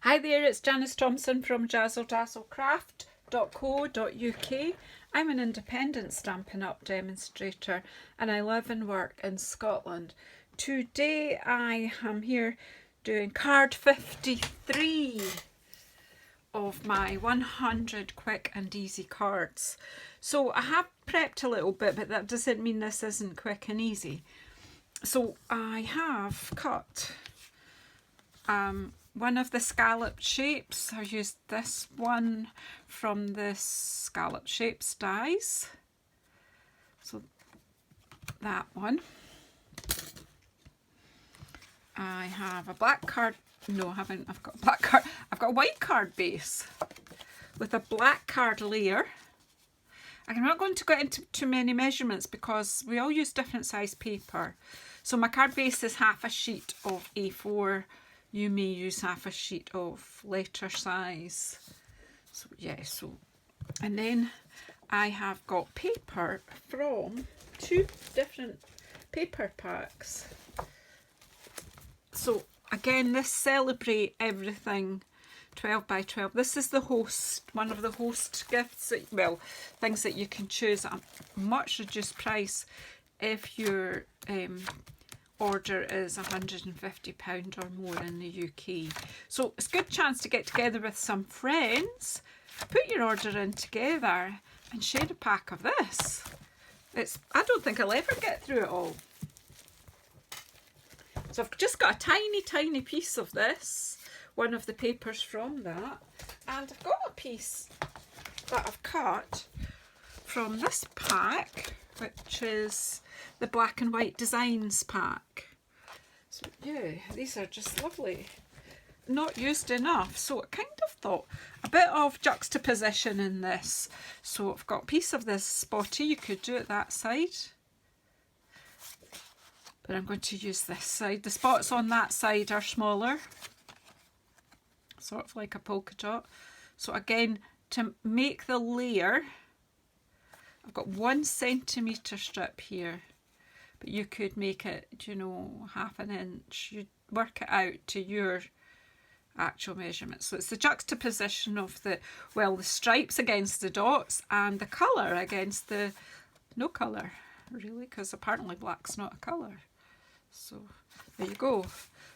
Hi there, it's Janice Thompson from JazzleDazzleCraft.co.uk. I'm an independent Stampin' Up! Demonstrator and I live and work in Scotland. Today I am here doing card 53 of my 100 quick and easy cards. So I have prepped a little bit, but that doesn't mean this isn't quick and easy. So I have cut one of the scallop shapes. I used this one from the scallop shapes dies. So that one. I have a black card. No, I haven't. I've got a black card. I've got a white card base with a black card layer. I'm not going to get into too many measurements because we all use different size paper. So my card base is half a sheet of A4. You may use half a sheet of letter size. So yeah, and then I have got paper from 2 different paper packs. So again, this Celebrate Everything 12 by 12. This is the host, one of the host gifts, well, things that you can choose at a much reduced price if your order is £150 or more in the UK. So it's a good chance to get together with some friends, put your order in together and share a pack of this. I don't think I'll ever get through it all. So I've just got a tiny piece of this, one of the papers from that, and I've got a piece that I've cut from this pack, which is the black and white designs pack. So yeah, these are just lovely. Not used enough, so I kind of thought a bit of juxtaposition in this. So I've got a piece of this spotty, you could do it that side, but I'm going to use this side. The spots on that side are smaller, sort of like a polka dot. So again, to make the layer, I've got 1 centimetre strip here, but you could make it, you know, half an inch. You work it out to your actual measurement. So it's the juxtaposition of the stripes against the dots and the colour against the no colour, really, because apparently black's not a colour. So there you go.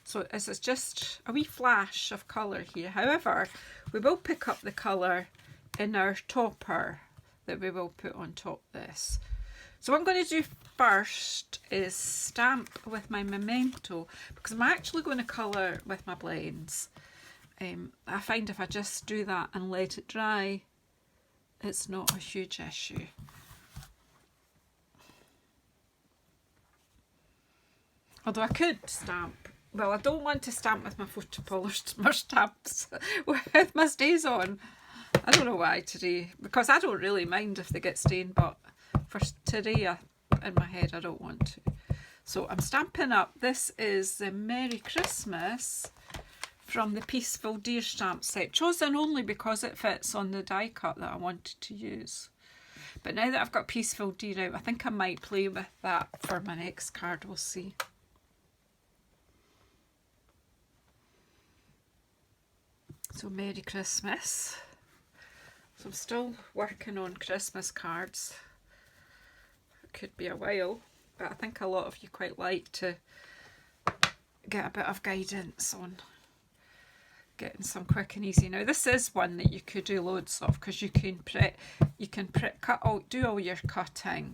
So this is just a wee flash of colour here. However, we will pick up the colour in our topper that we will put on top this. So what I'm going to do first is stamp with my Memento, because I'm actually going to colour with my blends. I find if I just do that and let it dry, it's not a huge issue. Although I could stamp. Well, I don't want to stamp with my photo polished stamps with my stays on. I don't know why today, because I don't really mind if they get stained, but for today in my head I don't want to. So I'm stamping up. This is the Merry Christmas from the Peaceful Deer stamp set, chosen only because it fits on the die cut that I wanted to use. But now that I've got Peaceful Deer out, I think I might play with that for my next card, we'll see. So Merry Christmas. So I'm still working on Christmas cards. It could be a while, but I think a lot of you quite like to get a bit of guidance on getting some quick and easy. Now this is one that you could do loads of, because you can do all your cutting,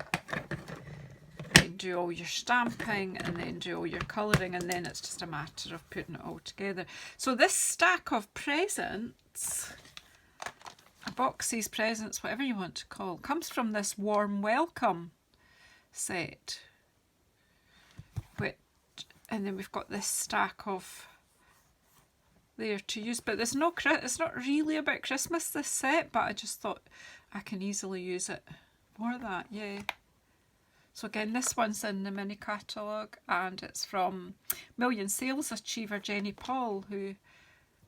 then do all your stamping, and then do all your colouring, and then it's just a matter of putting it all together. So this stack of presents, boxes, presents, whatever you want to call, comes from this Warm Welcome set, and then we've got this stack of there to use, but it's not really about Christmas, this set, but I just thought I can easily use it for that. Yeah. So again, this one's in the mini catalogue, and it's from Million Sales Achiever Jenny Paul, who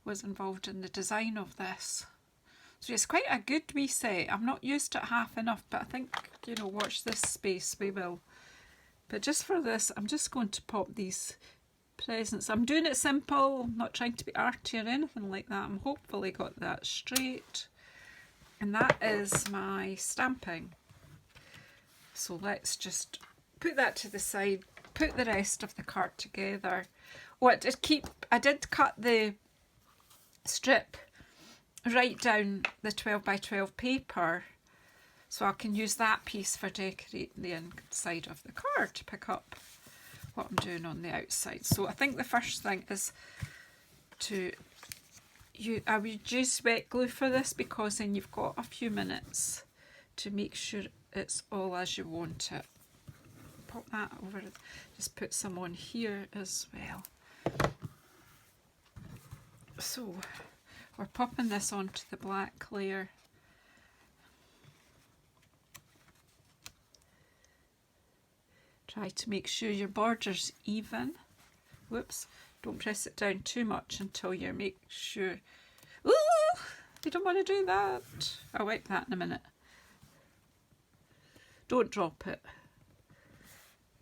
was involved in the design of this. So it's quite a good wee set. I've not used it half enough, but I think, you know, watch this space, we will. But just for this, I'm just going to pop these presents. I'm doing it simple, I'm not trying to be arty or anything like that. I'm hopefully got that straight. And that is my stamping. So let's just put that to the side, put the rest of the card together. Oh, I did cut the strip right down the 12 by 12 paper, so I can use that piece for decorating the inside of the card to pick up what I'm doing on the outside. So I think the first thing is I would use wet glue for this, because then you've got a few minutes to make sure it's all as you want it. Pop that over, just put some on here as well. So we're popping this onto the black layer. Try to make sure your border's even. Whoops, don't press it down too much until you make sure. Ooh, you don't want to do that. I'll wipe that in a minute. Don't drop it.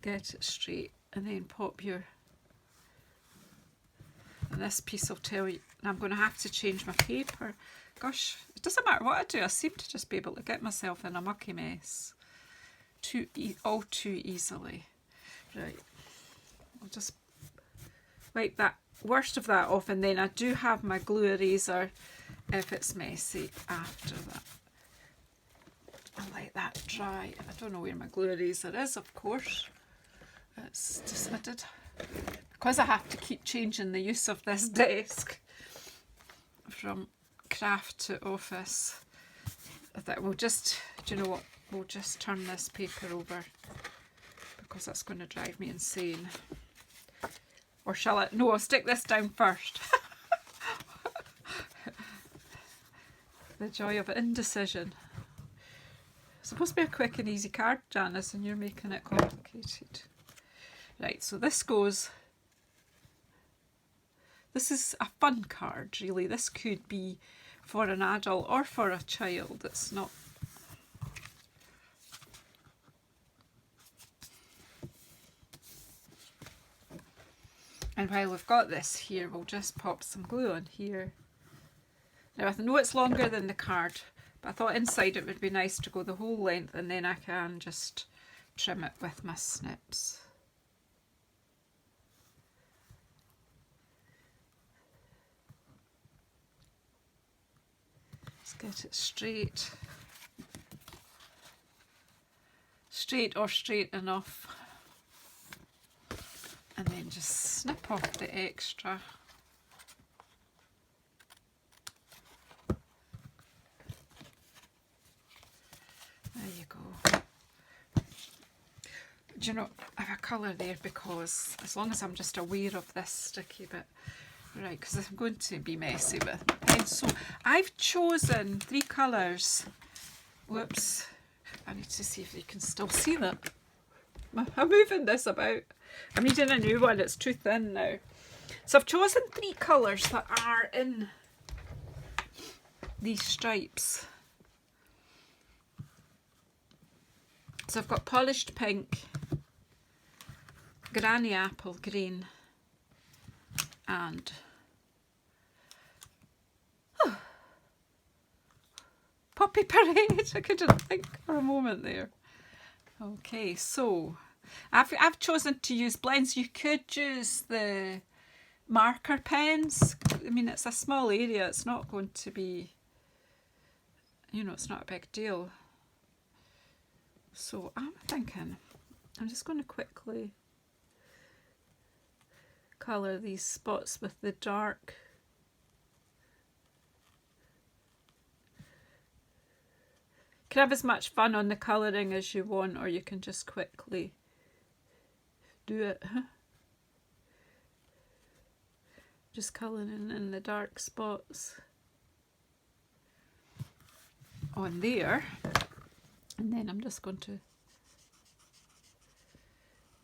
Get it straight and then pop your... And this piece will tell you, and I'm going to have to change my paper. Gosh, it doesn't matter what I do, I seem to just be able to get myself in a mucky mess all too easily. Right, I'll just wipe that worst of that off, and then I do have my glue eraser if it's messy after that. I'll let that dry. I don't know where my glue eraser is, of course. It's decided. Because I have to keep changing the use of this desk from craft to office, I thought we'll just, do you know what, we'll just turn this paper over, because that's going to drive me insane. Or shall I? No, I'll stick this down first. The joy of indecision. It's supposed to be a quick and easy card, Janice, and you're making it complicated. Right, so this goes... This is a fun card, really. This could be for an adult or for a child. It's not... And while we've got this here, we'll just pop some glue on here. Now, I know it's longer than the card, but I thought inside it would be nice to go the whole length, and then I can just trim it with my snips. Get it straight or straight enough, and then just snip off the extra. There you go. Do you know, I have a colour there, because as long as I'm just aware of this sticky bit. Right, because I'm going to be messy with my pen. So I've chosen 3 colours. Whoops. I need to see if you can still see that. I'm moving this about. I'm needing a new one. It's too thin now. So I've chosen 3 colours that are in these stripes. So I've got polished pink, granny apple green, and Poppy Parade. I couldn't think for a moment there. Okay, so I've chosen to use blends. You could use the marker pens. I mean, it's a small area. It's not going to be, you know, it's not a big deal. So I'm thinking I'm just going to quickly colour these spots with the dark. You can have as much fun on the colouring as you want, or you can just quickly do it. Just colouring in the dark spots on there, and then I'm just going to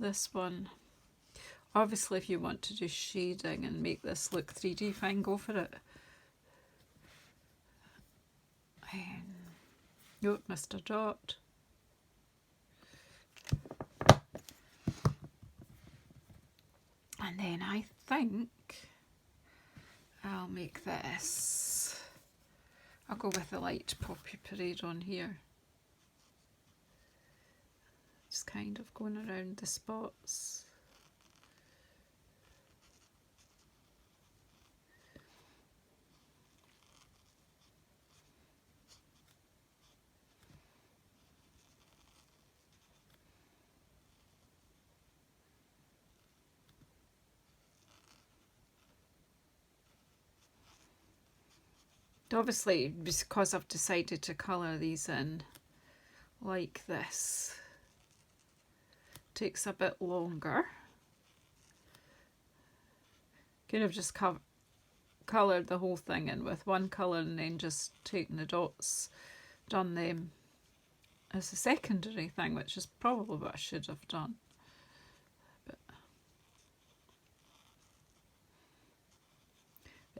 this one. Obviously, if you want to do shading and make this look 3D, fine, go for it. Nope, Mr. Dot. And then I think I'll make this. I'll go with the light Poppy Parade on here. Just kind of going around the spots. Obviously, because I've decided to colour these in like this, takes a bit longer. Could have just coloured the whole thing in with one colour and then just taken the dots, done them as a secondary thing, which is probably what I should have done. But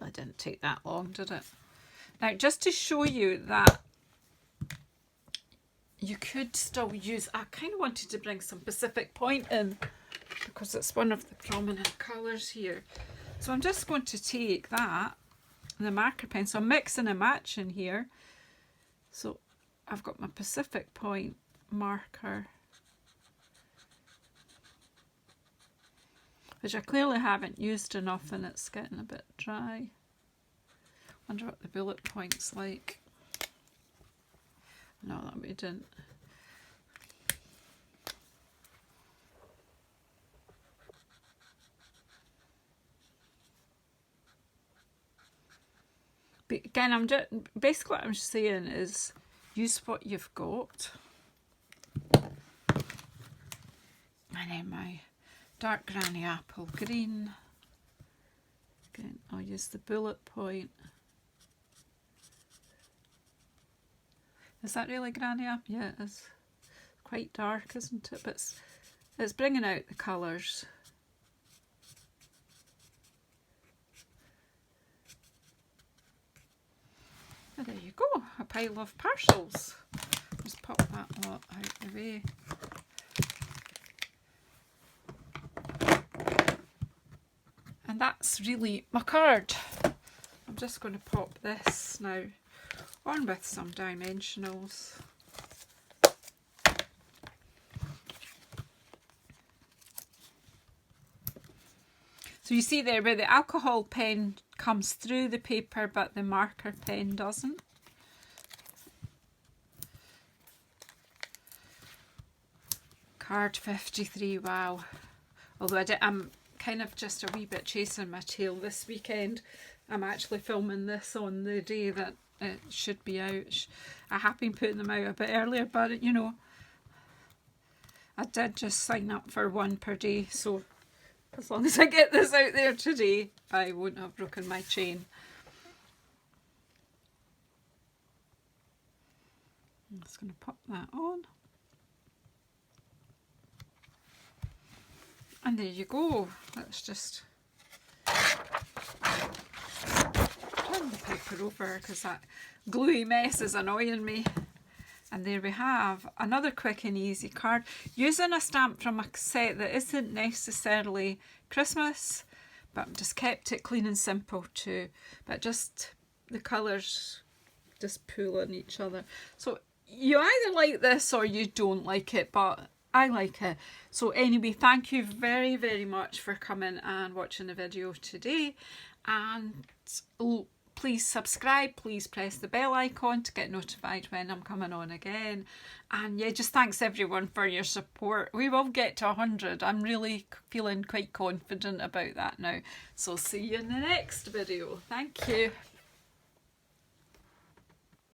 really didn't take that long, did it? Now, just to show you that you could still use, I kind of wanted to bring some Pacific Point in because it's one of the prominent colours here. So I'm just going to take that, the marker pen, so I'm mixing and matching here. So I've got my Pacific Point marker, which I clearly haven't used enough and it's getting a bit dry. Wonder what the bullet point's like. No, that we didn't. But again, I'm just basically what I'm saying is use what you've got. And then my dark granny apple green. Again, I'll use the bullet point. Is that really granny apple? Yeah, it is. Quite dark, isn't it? But it's bringing out the colours. And there you go, a pile of parcels. Just pop that lot out the way. And that's really my card. I'm just going to pop this now on with some dimensionals. So you see there where the alcohol pen comes through the paper but the marker pen doesn't. Card 53, wow. Although I'm kind of just a wee bit chasing my tail this weekend. I'm actually filming this on the day that it should be out. I have been putting them out a bit earlier, but you know, I did just sign up for one per day, so as long as I get this out there today, I won't have broken my chain. I'm just going to pop that on. And there you go. Let's just turn the paper over because that gluey mess is annoying me. And there we have another quick and easy card using a stamp from a set that isn't necessarily Christmas, but just kept it clean and simple too. But just the colours just pull on each other. So you either like this or you don't like it, but I like it. So anyway, thank you very, very much for coming and watching the video today. And please subscribe, please press the bell icon to get notified when I'm coming on again. And yeah, just thanks everyone for your support. We will get to 100. I'm really feeling quite confident about that now. So see you in the next video. Thank you.